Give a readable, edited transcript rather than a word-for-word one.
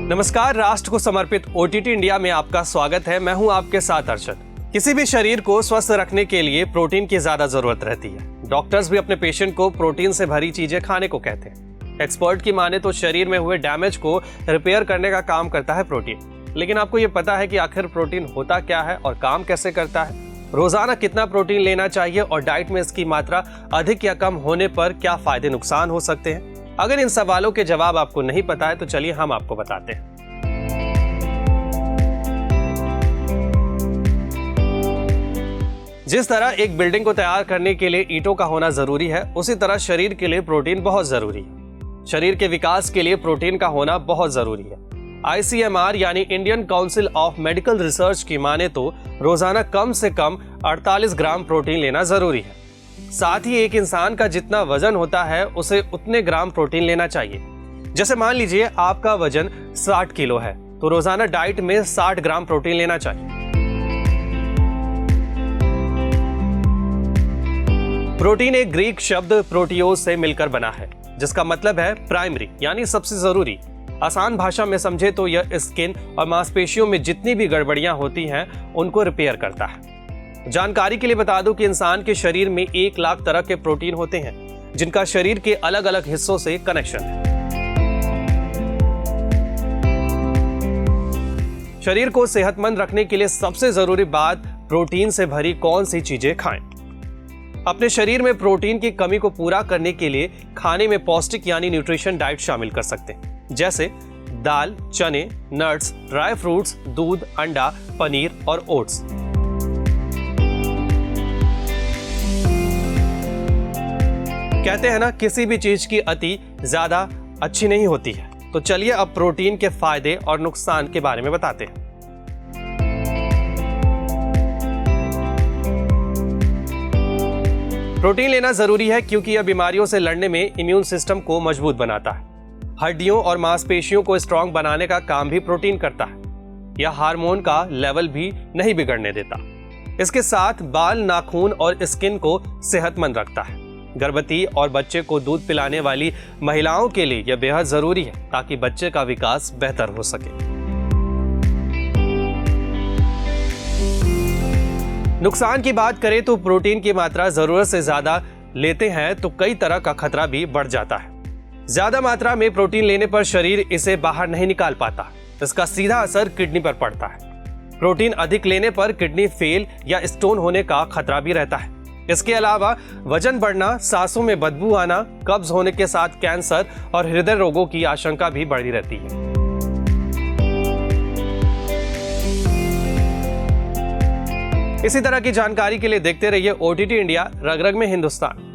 नमस्कार, राष्ट्र को समर्पित ओटीटी इंडिया में आपका स्वागत है। मैं हूं आपके साथ अर्शद। किसी भी शरीर को स्वस्थ रखने के लिए प्रोटीन की ज्यादा जरूरत रहती है। डॉक्टर्स भी अपने पेशेंट को प्रोटीन से भरी चीजें खाने को कहते हैं। एक्सपर्ट की माने तो शरीर में हुए डैमेज को रिपेयर करने का काम करता है प्रोटीन। लेकिन आपको ये पता है कि आखिर प्रोटीन होता क्या है और काम कैसे करता है? रोजाना कितना प्रोटीन लेना चाहिए और डाइट में इसकी मात्रा अधिक या कम होने पर क्या फायदे नुकसान हो सकते हैं? अगर इन सवालों के जवाब आपको नहीं पता है तो चलिए हम आपको बताते हैं। जिस तरह एक बिल्डिंग को तैयार करने के लिए ईंटों का होना जरूरी है, उसी तरह शरीर के लिए प्रोटीन बहुत जरूरी है। शरीर के विकास के लिए प्रोटीन का होना बहुत जरूरी है। ICMR यानी Indian council of medical research की माने तो रोजाना कम से कम 48 ग्राम प्रोटीन लेना जरूरी है। साथ ही एक इंसान का जितना वजन होता है उसे उतने ग्राम प्रोटीन लेना चाहिए। जैसे मान लीजिए आपका वजन 60 किलो है तो रोजाना डाइट में 60 ग्राम प्रोटीन लेना चाहिए। प्रोटीन एक ग्रीक शब्द प्रोटियोस से मिलकर बना है, जिसका मतलब है प्राइमरी यानी सबसे जरूरी। आसान भाषा में समझे तो यह स्किन और मांसपेशियों में जितनी भी गड़बड़ियां होती हैं उनको रिपेयर करता है। जानकारी के लिए बता दूं कि इंसान के शरीर में 1 लाख तरह के प्रोटीन होते हैं, जिनका शरीर के अलग अलग हिस्सों से कनेक्शन है। शरीर को सेहतमंद रखने के लिए सबसे जरूरी बात प्रोटीन से भरी कौन सी चीजें खाएं। अपने शरीर में प्रोटीन की कमी को पूरा करने के लिए खाने में पौष्टिक यानी न्यूट्रिशन डाइट शामिल कर सकते हैं, जैसे दाल, चने, नट्स, ड्राई फ्रूट्स, दूध, अंडा, पनीर और ओट्स। कहते हैं ना, किसी भी चीज की अति ज्यादा अच्छी नहीं होती है। तो चलिए अब प्रोटीन के फायदे और नुकसान के बारे में बताते हैं। प्रोटीन लेना जरूरी है क्योंकि यह बीमारियों से लड़ने में इम्यून सिस्टम को मजबूत बनाता है। हड्डियों और मांसपेशियों को स्ट्रांग बनाने का काम भी प्रोटीन करता है। यह हार्मोन का लेवल भी नहीं बिगड़ने देता। इसके साथ बाल, नाखून और स्किन को सेहतमंद रखता है। गर्भवती और बच्चे को दूध पिलाने वाली महिलाओं के लिए यह बेहद जरूरी है ताकि बच्चे का विकास बेहतर हो सके। नुकसान की बात करें तो प्रोटीन की मात्रा जरूरत से ज्यादा लेते हैं तो कई तरह का खतरा भी बढ़ जाता है। ज्यादा मात्रा में प्रोटीन लेने पर शरीर इसे बाहर नहीं निकाल पाता। इसका सीधा असर किडनी पर पड़ता है। प्रोटीन अधिक लेने पर किडनी फेल या स्टोन होने का खतरा भी रहता है। इसके अलावा वजन बढ़ना, सांसों में बदबू आना, कब्ज होने के साथ कैंसर और हृदय रोगों की आशंका भी बढ़ी रहती है। इसी तरह की जानकारी के लिए देखते रहिए ओटीटी इंडिया, रग रग में हिंदुस्तान।